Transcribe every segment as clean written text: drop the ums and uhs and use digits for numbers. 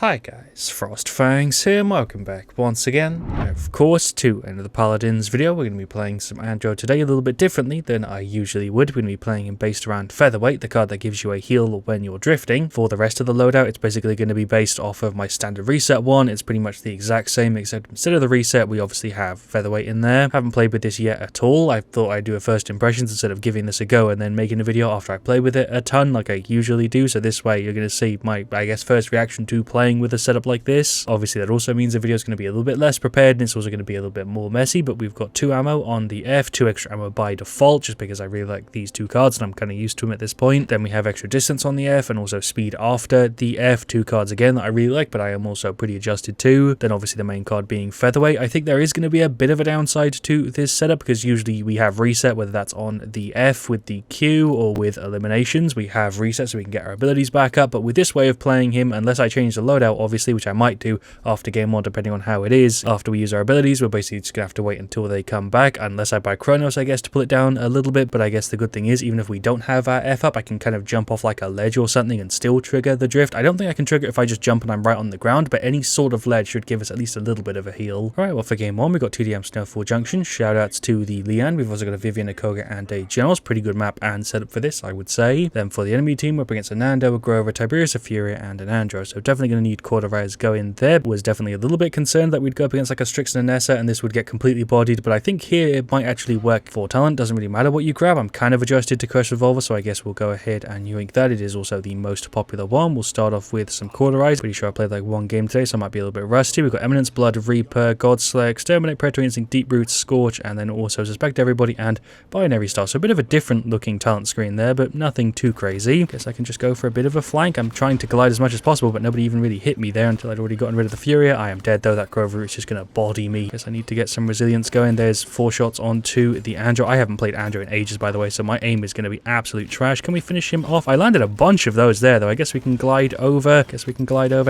Hi guys, FrostFangs here, and welcome back once again, of course, to another Paladins video. We're going to be playing some Andro today a little bit differently than I usually would. We're going to be playing him based around Featherweight, the card that gives you a heal when you're drifting. For the rest of the loadout, it's basically going to be based off of my standard reset one. It's pretty much the exact same, except instead of the reset, we obviously have Featherweight in there. Haven't played with this yet at all. I thought I'd do a first impressions instead of giving this a go and then making a video after I play with it a ton like I usually do. So this way, you're going to see my, I guess, first reaction to playing with a setup like this. Obviously that also means the video is going to be a little bit less prepared and it's also going to be a little bit more messy, but we've got 2 ammo on the F, 2 extra ammo by default just because I really like these 2 cards and I'm kind of used to them at this point. Then we have extra distance on the F and also speed after the F, 2 cards again that I really like, but I am also pretty adjusted to. Then obviously the main card being Featherweight. I think there is going to be a bit of a downside to this setup because usually we have reset, whether that's on the F with the Q or with eliminations. We have reset so we can get our abilities back up, but with this way of playing him, unless I change the loadout obviously, which I might do after game 1 depending on how it is, after we use our abilities, we're basically just gonna have to wait until they come back, unless I buy Chronos I guess to pull it down a little bit. But I guess the good thing is, even if we don't have our F up, I can kind of jump off like a ledge or something and still trigger the drift. I don't think I can trigger it if I just jump and I'm right on the ground, but any sort of ledge should give us at least a little bit of a heal. Alright, well for game 1 we've got 2DM Snowfall Junction, shoutouts to the Leanne. We've also got a Vivian, a Koga and a Generals. Pretty good map and setup for this I would say. Then for the enemy team we're up against a Nando, a Grover, Tiberius, a Furia and an Andro, so definitely going to need Hi-Rez going there. Was definitely a little bit concerned that we'd go up against like a Strix and a Nessa and this would get completely bodied, but I think here it might actually work for talent. Doesn't really matter what you grab. I'm kind of adjusted to Curse Revolver, so I guess we'll go ahead and yoink that. It is also the most popular one. We'll start off with some Hi-Rez. Pretty sure I played like 1 game today, so I might be a little bit rusty. We've got Eminence, Blood, Reaper, Godslayer, Exterminate, Predatory Instinct, Deep Roots, Scorch, and then also Suspect Everybody and Binary Star. So a bit of a different looking talent screen there, but nothing too crazy. Guess I can just go for a bit of a flank. I'm trying to glide as much as possible, but nobody even really hit me there until I'd already gotten rid of the Furia. I am dead though. That Grover is just going to body me. Guess I need to get some resilience going. There's 4 shots onto the Andro. I haven't played Andro in ages by the way, so my aim is going to be absolute trash. Can we finish him off? I landed a bunch of those there though. I guess we can glide over.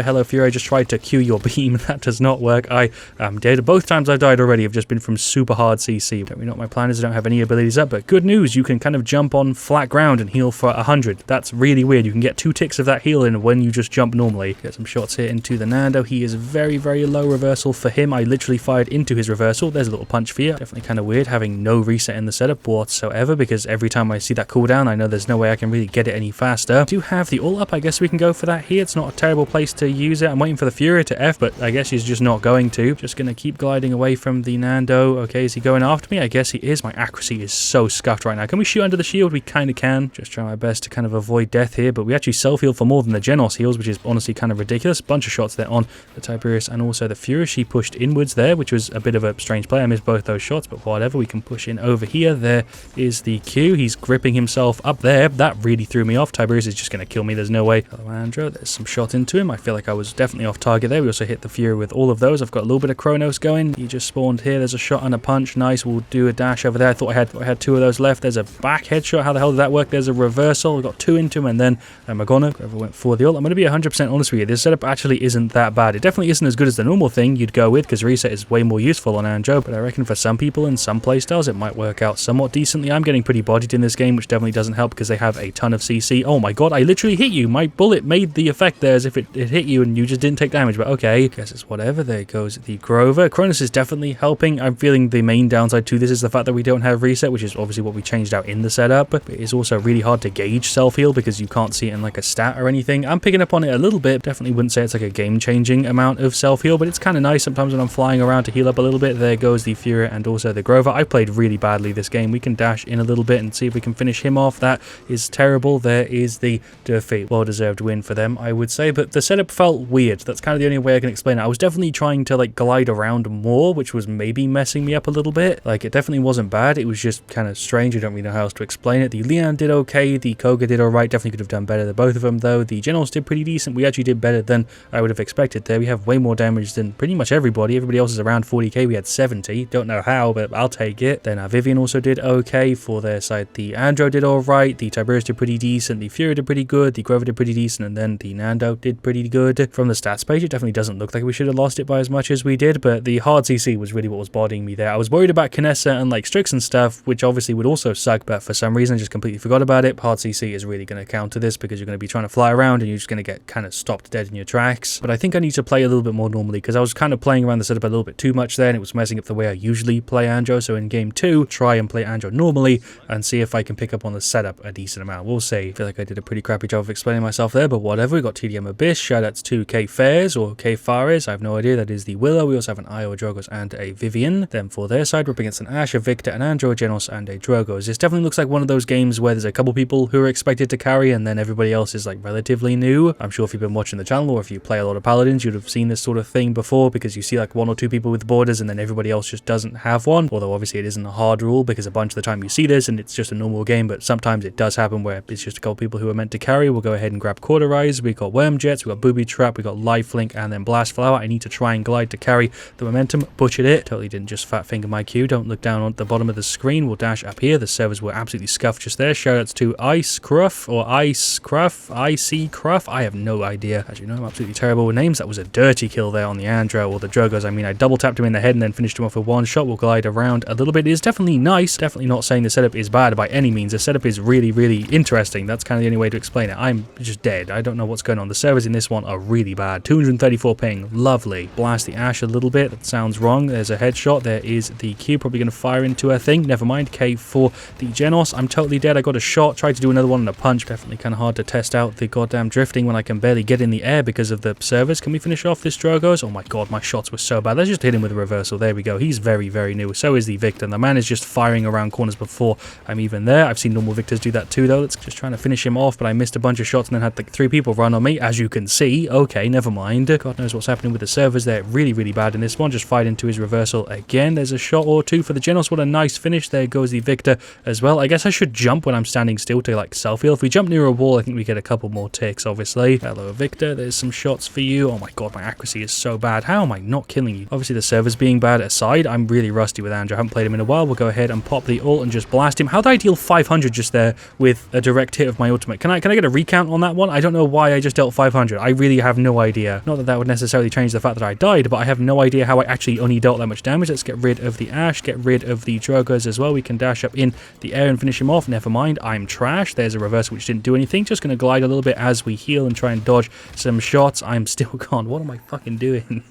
Hello Fury, I just tried to cue your beam. That does not work. I am dead. Both times I've died already have just been from super hard CC. Don't really know what my plan is. I don't have any abilities up, but good news, you can kind of jump on flat ground and heal for 100. That's really weird. You can get 2 ticks of that heal in when you just jump normally. Get some shots here into the Nando. He is very, very low reversal for him. I literally fired into his reversal. There's a little punch for you. Definitely kind of weird having no reset in the setup whatsoever, because every time I see that cooldown, I know there's no way I can really get it any faster. Do have the ult up. I guess we can go for that here. It's not a terrible place to use it. I'm waiting for the Fury to F, but I guess he's just not going to. Just going to keep gliding away from the Nando. Okay, is he going after me? I guess he is. My accuracy is so scuffed right now. Can we shoot under the shield? We kind of can. Just try my best to kind of avoid death here, but we actually self-heal for more than the Genos heals, which is honestly kind of ridiculous. Bunch of shots there on the Tiberius and also the Fury. She pushed inwards there, which was a bit of a strange play. I missed both those shots, but whatever. We can push in over here. There is the Q. He's gripping himself up there. That really threw me off. Tiberius is just going to kill me. There's no way. Hello, Andro. There's some shot into him. I feel like I was definitely off target there. We also hit the Fury with all of those. I've got a little bit of Chronos going. He just spawned here. There's a shot and a punch. Nice. We'll do a dash over there. I thought I had 2 of those left. There's a back headshot. How the hell did that work? There's a reversal. We got 2 into him, and then Magona. Whoever went for the ult. I'm going to be 100% honest with you. This setup actually isn't that bad. It definitely isn't as good as the normal thing you'd go with, because reset is way more useful on Andro, but I reckon for some people in some playstyles it might work out somewhat decently. I'm getting pretty bodied in this game, which definitely doesn't help because they have a ton of CC. Oh my god, I literally hit you. My bullet made the effect there as if it hit you and you just didn't take damage, but okay. Guess it's whatever. There goes the Grover. Chronos is definitely helping. I'm feeling the main downside to this is the fact that we don't have reset, which is obviously what we changed out in the setup, but it is also really hard to gauge self-heal because you can't see it in like a stat or anything. I'm picking up on it a little bit. Definitely wouldn't say it's like a game-changing amount of self-heal, but it's kind of nice sometimes when I'm flying around to heal up a little bit. There goes the Fury and also the Grover. I played really badly this game. We can dash in a little bit and see if we can finish him off. That is terrible. There is the defeat. Well-deserved win for them, I would say, but the setup felt weird. That's kind of the only way I can explain it. I was definitely trying to like glide around more, which was maybe messing me up a little bit. Like, it definitely wasn't bad. It was just kind of strange. I don't really know how else to explain it. The Leanne did okay. The Koga did alright. Definitely could have done better than both of them, though. The Generals did pretty decent. We actually did better than I would have expected there. We have way more damage than pretty much everybody. Everybody else is around 40k. We had 70. Don't know how, but I'll take it. Then our Vivian also did okay for their side. The Andro did alright. The Tiberius did pretty decent. The Fury did pretty good. The Grover did pretty decent. And then the Nando did pretty good. From the stats page, it definitely doesn't look like we should have lost it by as much as we did, but the hard CC was really what was bodying me there. I was worried about Kinessa and like Strix and stuff, which obviously would also suck, but for some reason I just completely forgot about it. Hard CC is really going to counter this because you're going to be trying to fly around and you're just going to get kind of stopped dead in your your tracks. But I think I need to play a little bit more normally because I was kind of playing around the setup a little bit too much there and it was messing up the way I usually play Andro. So in game 2, try and play Andro normally and see if I can pick up on the setup a decent amount. We'll see. I feel like I did a pretty crappy job of explaining myself there, but whatever. We got TDM Abyss. Shoutouts to K Fairs or K Fares. I have no idea. That is the Willow. We also have an Io, a Drogos, and a Vivian. Then for their side, we're up against an Ashe, a Victor, an Andro, a Genos, and a Drogos. This definitely looks like one of those games where there's a couple people who are expected to carry and then everybody else is like relatively new. I'm sure if you've been watching the channel or if you play a lot of Paladins, you'd have seen this sort of thing before because you see like 1 or 2 people with borders and then everybody else just doesn't have one. Although obviously it isn't a hard rule because a bunch of the time you see this and it's just a normal game, but sometimes it does happen where it's just a couple people who are meant to carry. We'll go ahead and grab Cauterize. We got Worm Jets, we got Booby Trap, we got Lifelink, and then Blast Flower. I need to try and glide to carry the momentum. Butchered it. Totally didn't just fat finger my Q. Don't look down on the bottom of the screen. We'll dash up here. The servers were absolutely scuffed just there. Shoutouts to Ice Cruff or Ice Cruff, IC Cruff. I have no idea. As you know, I'm absolutely terrible with names. That was a dirty kill there on the Andro or the Drogos. I mean, I double tapped him in the head and then finished him off with one shot. We'll glide around a little bit. It is definitely nice. Definitely not saying the setup is bad by any means. The setup is really, really interesting. That's kind of the only way to explain it. I'm just dead. I don't know what's going on. The servers in this one are really bad. 234 ping. Lovely. Blast the Ashe a little bit. That sounds wrong. There's a headshot. There is the Q. Probably going to fire into her thing. Never mind. K for the Genos. I'm totally dead. I got a shot. Tried to do another one and a punch. Definitely kind of hard to test out the goddamn drifting when I can barely get in the air because of the servers. Can we finish off this Drogos? Oh my god, my shots were so bad. Let's just hit him with a reversal. There we go. He's very, very new. So is the Victor. The man is just firing around corners before I'm even there. I've seen normal Victors do that too though. Let's just trying to finish him off, but I missed a bunch of shots and then had like 3 people run on me, as you can see. Okay, never mind. God knows what's happening with the servers. They're really, really bad in this one. Just fired into his reversal again. There's a shot or 2 for the Genos. What a nice finish. There goes the Victor as well. I guess I should jump when I'm standing still to like self-heal. If we jump near a wall, I think we get a couple more ticks, obviously. Hello, Victor. There's some shots for you. Oh my god, my accuracy is so bad. How am I not killing you? Obviously, the servers being bad aside, I'm really rusty with Andro. I haven't played him in a while. We'll go ahead and pop the ult and just blast him. How did I deal 500 just there with a direct hit of my ultimate? Can I get a recount on that one? I don't know why I just dealt 500. I really have no idea. Not that that would necessarily change the fact that I died, but I have no idea how I actually only dealt that much damage. Let's get rid of the Ashe, get rid of the Drogos as well. We can dash up in the air and finish him off. Never mind, I'm trash. There's a reversal which didn't do anything. Just going to glide a little bit as we heal and try and dodge some shots. I'm still gone. What am I fucking doing?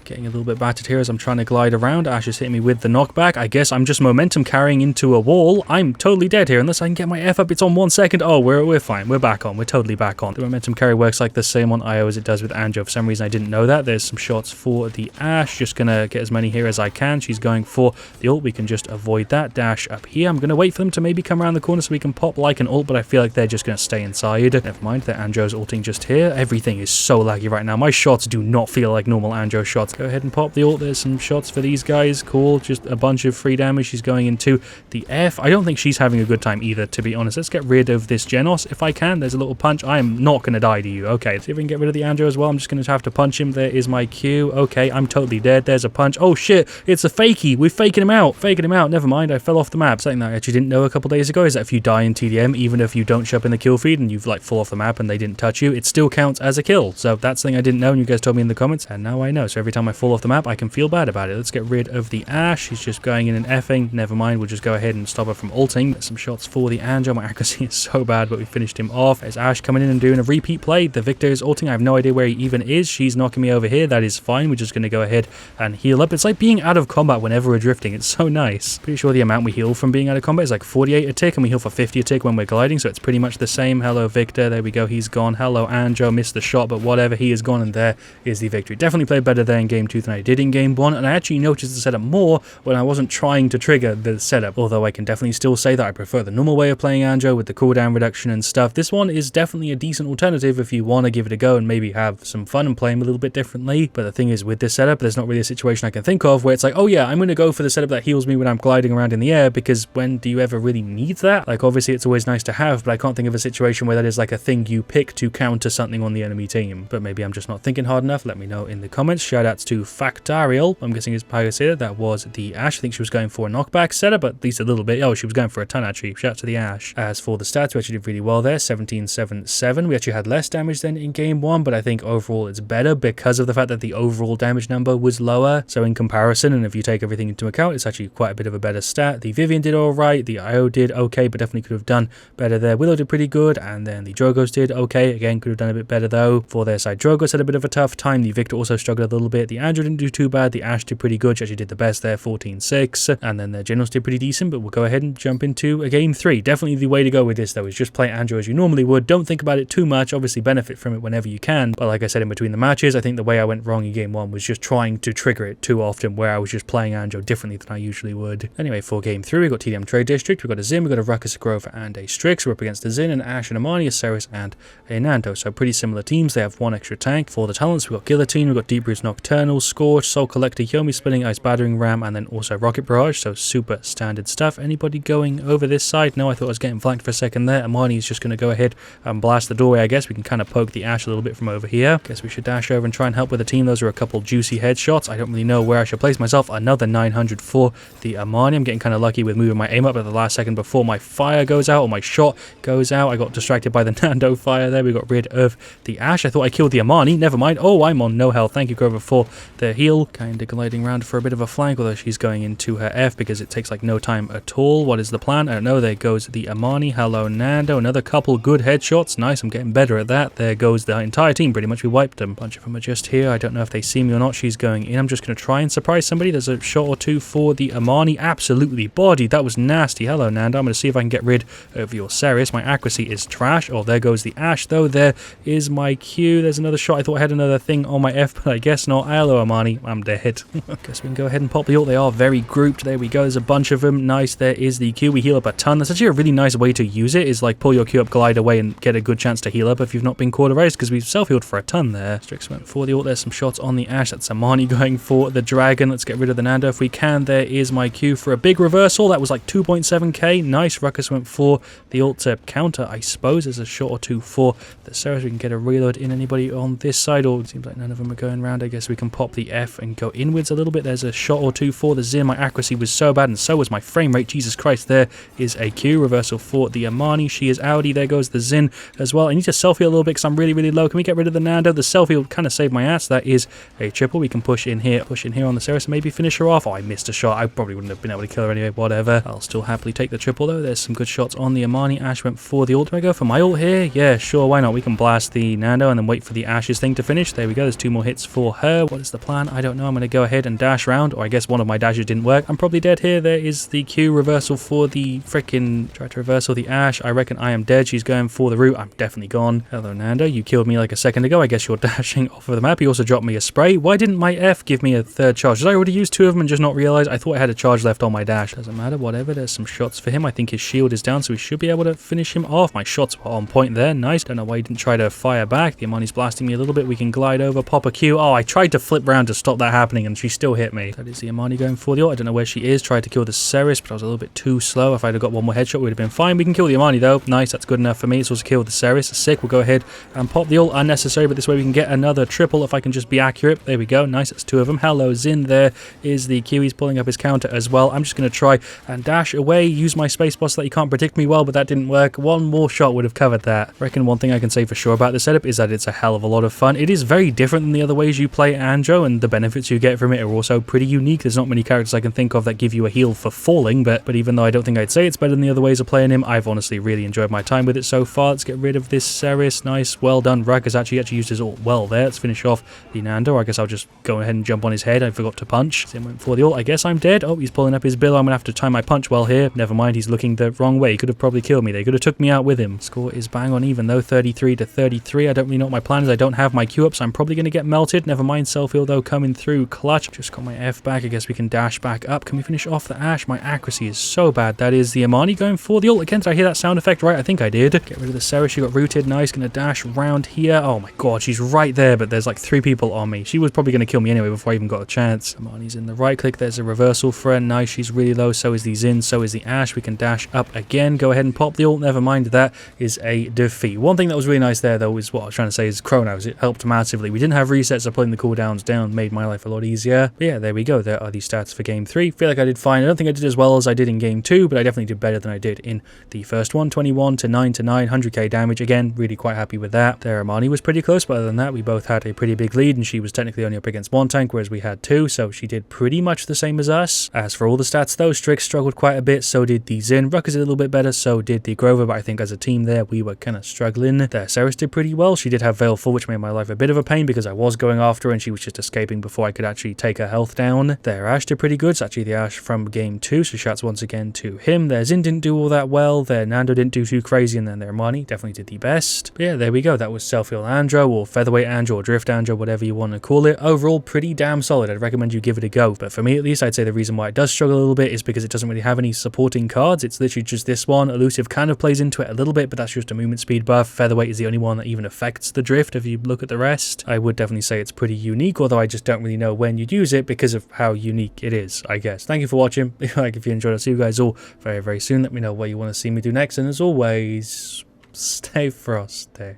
Getting a little bit battered here as I'm trying to glide around. Ashe is hitting me with the knockback. I guess I'm just momentum carrying into a wall. I'm totally dead here unless I can get my F up. It's on 1 second. Oh, we're fine. We're back on. We're totally back on. The momentum carry works like the same on Io as it does with Andro. For some reason, I didn't know that. There's some shots for the Ashe. Just going to get as many here as I can. She's going for the ult. We can just avoid that. Dash up here. I'm going to wait for them to maybe come around the corner so we can pop like an ult, but I feel like they're just going to stay inside. Never mind. The Andro's ulting just here. Everything is so laggy right now. My shots do not feel like normal Andro shots. Go ahead and pop the ult. There's some shots for these guys. Cool. Just a bunch of free damage. She's going into the F. I don't think she's having a good time either, to be honest. Let's get rid of this Genos if I can. There's a little punch. I am not going to die to you. Okay. See if we can get rid of the Andro as well. I'm just going to have to punch him. There is my Q. Okay. I'm totally dead. There's a punch. Oh shit. It's a fakie. We're faking him out. Faking him out. Never mind. I fell off the map. Something that I actually didn't know a couple days ago is that if you die in TDM, even if you don't show up in the kill feed and you've like fall off the map and they didn't touch you, it still counts as a kill. So that's something I didn't know and you guys told me in the comments and now I know. So every time I fall off the map, I can feel bad about it. Let's get rid of the Ashe. She's just going in and effing. Never mind. We'll just go ahead and stop her from ulting. There's some shots for the Andro. My accuracy is so bad, but we finished him off. There's Ashe coming in and doing a repeat play. The Victor is ulting. I have no idea where he even is. She's knocking me over here. That is fine. We're just going to go ahead and heal up. It's like being out of combat whenever we're drifting. It's so nice. Pretty sure the amount we heal from being out of combat is like 48 a tick, and we heal for 50 a tick when we're gliding, so it's pretty much the same. Hello, Victor. There we go. He's gone. Hello, Andro. Missed the shot, but whatever. He is gone, and there is the victory. Definitely played better there in game 2 than I did in game 1, and I actually noticed the setup more when I wasn't trying to trigger the setup, although I can definitely still say that I prefer the normal way of playing Andro with the cooldown reduction and stuff. This one is definitely a decent alternative if you want to give it a go and maybe have some fun and play him a little bit differently. But the thing is, with this setup, there's not really a situation I can think of where it's like, oh yeah, I'm going to go for the setup that heals me when I'm gliding around in the air, because when do you ever really need that? Like, obviously it's always nice to have, but I can't think of a situation where that is like a thing you pick to counter something on the enemy team. But maybe I'm just not thinking hard enough. Let me know in the comments. Shout out Congrats to Factarial. I'm guessing it's how you say it. That was the Ash. I think she was going for a knockback setup, but at least a little bit. Oh, she was going for a ton actually. Shout out to the Ash. As for the stats, we actually did really well there. 1777. We actually had less damage than in game 1, but I think overall it's better because of the fact that the overall damage number was lower. So in comparison, and if you take everything into account, it's actually quite a bit of a better stat. The Vivian did alright. The IO did okay, but definitely could have done better there. Willow did pretty good, and then the Drogos did okay. Again, could have done a bit better though. For their side, Drogos had a bit of a tough time. The Victor also struggled a little bit. The Andrew didn't do too bad. The Ash did pretty good. She actually did the best there, 14-6. And then their Generals did pretty decent, but we'll go ahead and jump into a game 3. Definitely the way to go with this though is just play Andrew as you normally would. Don't think about it too much. Obviously benefit from it whenever you can. But like I said in between the matches, I think the way I went wrong in game 1 was just trying to trigger it too often, where I was just playing Andrew differently than I usually would. Anyway, for game 3, we got TDM Trade District, we got a Zin, we got a Ruckus, a Grover, and a Strix. We're up against a Zin, an Ash, an Amani, a Ceres, and a Nando. So pretty similar teams. They have one extra tank. For the talents, we got Guillotine, we got Deep Roots, Nocturnal, Scorch, Soul Collector, Yomi Splitting, Ice Battering Ram, and then also Rocket Barrage. So super standard stuff. Anybody going over this side? No, I thought I was getting flanked for a second there. Amani is just going to go ahead and blast the doorway, I guess. We can kind of poke the Ash a little bit from over here. Guess we should dash over and try and help with the team. Those are a couple juicy headshots. I don't really know where I should place myself. Another 900 for the Amani. I'm getting kind of lucky with moving my aim up at the last second before my fire goes out or my shot goes out. I got distracted by the Nando fire there. We got rid of the Ash. I thought I killed the Amani. Never mind. Oh, I'm on no health. Thank you, Grover, for the heal. Kind of gliding around for a bit of a flank, although she's going into her F because it takes like no time at all. What is the plan? I don't know. There goes the Amani. Hello, Nando. Another couple good headshots. Nice. I'm getting better at that. There goes the entire team. Pretty much we wiped them. A bunch of them are just here. I don't know if they see me or not. She's going in. I'm just going to try and surprise somebody. There's a shot or two for the Amani. Absolutely bodied. That was nasty. Hello, Nando. I'm going to see if I can get rid of your Ceres. My accuracy is trash. Oh, there goes the Ash, though. There is my Q. There's another shot. I thought I had another thing on my F, but I guess not. Hello, Amani. I'm dead. Guess we can go ahead and pop the ult. They are very grouped. There we go. There's a bunch of them. Nice. There is the Q. We heal up a ton. That's actually a really nice way to use it, is like pull your Q up, glide away, and get a good chance to heal up if you've not been cauterized, because we've self-healed for a ton there. Strix went for the ult. There's some shots on the Ash. That's Amani going for the Dragon. Let's get rid of the Nando if we can. There is my Q for a big reversal. That was like 2.7k. Nice. Ruckus went for the ult to counter, I suppose. There's a shot or two for the Ceres. We can get a reload in. Anybody on this side, or it seems like none of them are going around. I guess we can pop the F and go inwards a little bit. There's a shot or two for the Zin. My accuracy was so bad, and so was my frame rate. Jesus Christ. There is a Q. Reversal for the Amani. She is outie. There goes the Zin as well. I need to self-heal a little bit because I'm really, really low. Can we get rid of the Nando? The self-heal kind of saved my ass. That is a triple. We can push in here on the Ceres, maybe finish her off. Oh, I missed a shot. I probably wouldn't have been able to kill her anyway. Whatever. I'll still happily take the triple, though. There's some good shots on the Amani. Ash went for the ult. Do I go for my ult here? Yeah, sure. Why not? We can blast the Nando and then wait for the Ash's thing to finish. There we go. There's 2 more hits for her. What is the plan? I don't know. I'm going to go ahead and dash round, or I guess one of my dashes didn't work. I'm probably dead here. There is the Q. Reversal for the frickin' try to reversal the Ash. I reckon I am dead. She's going for the root. I'm definitely gone. Hello, Nando. You killed me like a second ago. I guess you're dashing off of the map. You also dropped me a spray. Why didn't my F give me a third charge? Did I already use 2 of them and just not realize? I thought I had a charge left on my dash. Doesn't matter. Whatever. There's some shots for him. I think his shield is down, so we should be able to finish him off. My shots were on point there. Nice. Don't know why he didn't try to fire back. The Amani's blasting me a little bit. We can glide over, pop a Q. Oh, I tried to flip around to stop that happening, and she still hit me. That is the Amani going for the ult. I don't know where she is. Tried to kill the Ceres, but I was a little bit too slow. If I'd have got one more headshot, we would have been fine. We can kill the Amani, though. Nice. That's good enough for me. It's also killed the Ceres. Sick. We'll go ahead and pop the ult. Unnecessary, but this way we can get another triple if I can just be accurate. There we go. Nice. That's 2 of them. Hello, Zin. There is the Q. He's pulling up his counter as well. I'm just going to try and dash away. Use my space bar so that he can't predict me well, but that didn't work. One more shot would have covered that. I reckon one thing I can say for sure about this setup is that it's a hell of a lot of fun. It is very different than the other ways you play Andro, and the benefits you get from it are also pretty unique. There's not many characters I can think of that give you a heal for falling, but even though I don't think I'd say it's better than the other ways of playing him, I've honestly really enjoyed my time with it so far. Let's get rid of this Ceres. Nice. Well done. Ruckus actually used his ult well there. Let's finish off the Nando. I guess I'll just go ahead and jump on his head. I forgot to punch. Zin went for the ult. I guess I'm dead. Oh, he's pulling up his bill. I'm going to have to time my punch well here. Never mind. He's looking the wrong way. He could have probably killed me. They could have took me out with him. Score is bang on even though, 33-33. I don't really know what my plan is. I don't have my Q up, so I'm probably going to get melted. Never mind. Self-heal though coming through clutch. Just got my F back. I guess we can dash back up. Can we finish off the Ash? My accuracy is so bad. That is the Amani going for the ult. Again, did I hear that sound effect right? I think I did. Get rid of the Ceres. She got rooted. Nice. Going to dash round here. Oh my god, she's right there, but there's like 3 people on me. She was probably going to kill me anyway before I even got a chance. Amani's in the right click. There's a reversal for her. Nice. She's really low. So is the Zin. So is the Ash. We can dash up again. Go ahead and pop the ult. Never mind. That is a defeat. One thing that was really nice there, though, is what I was trying to say is Chronos. It helped massively. We didn't have resets of pulling the cooldown cooldowns down made my life a lot easier. But yeah, there we go. There are the stats for game 3. Feel like I did fine. I don't think I did as well as I did in game 2, but I definitely did better than I did in the first one. 21 to 9 to 9, 100k damage. Again, really quite happy with that. There, Armani was pretty close, but other than that, we both had a pretty big lead, and she was technically only up against 1 tank, whereas we had 2, so she did pretty much the same as us. As for all the stats though, Strix struggled quite a bit, so did the Zin. Ruckus did a little bit better, so did the Grover, but I think as a team there, we were kind of struggling. There, Ceres did pretty well. She did have Veil full, which made my life a bit of a pain because I was going after her and she was just escaping before I could actually take her health down. There, Ash did pretty good. It's actually the Ash from game 2, so shouts once again to him. There, Zin didn't do all that well. There, Nando didn't do too crazy, and then there, Armani definitely did the best. But yeah, there we go. That was Self-Heal Andro, or Featherweight Andro, or Drift Andro, whatever you want to call it. Overall, pretty damn solid. I'd recommend you give it a go. But for me, at least, I'd say the reason why it does struggle a little bit is because it doesn't really have any supporting cards. It's literally just this one. Elusive kind of plays into it a little bit, but that's just a movement speed buff. Featherweight is the only one that even affects the drift. If you look at the rest, I would definitely say it's pretty unique, although I just don't really know when you'd use it because of how unique it is, I guess. Thank you for watching. If you enjoyed, I'll see you guys all very, very soon. Let me know what you want to see me do next, and as always, stay frosty.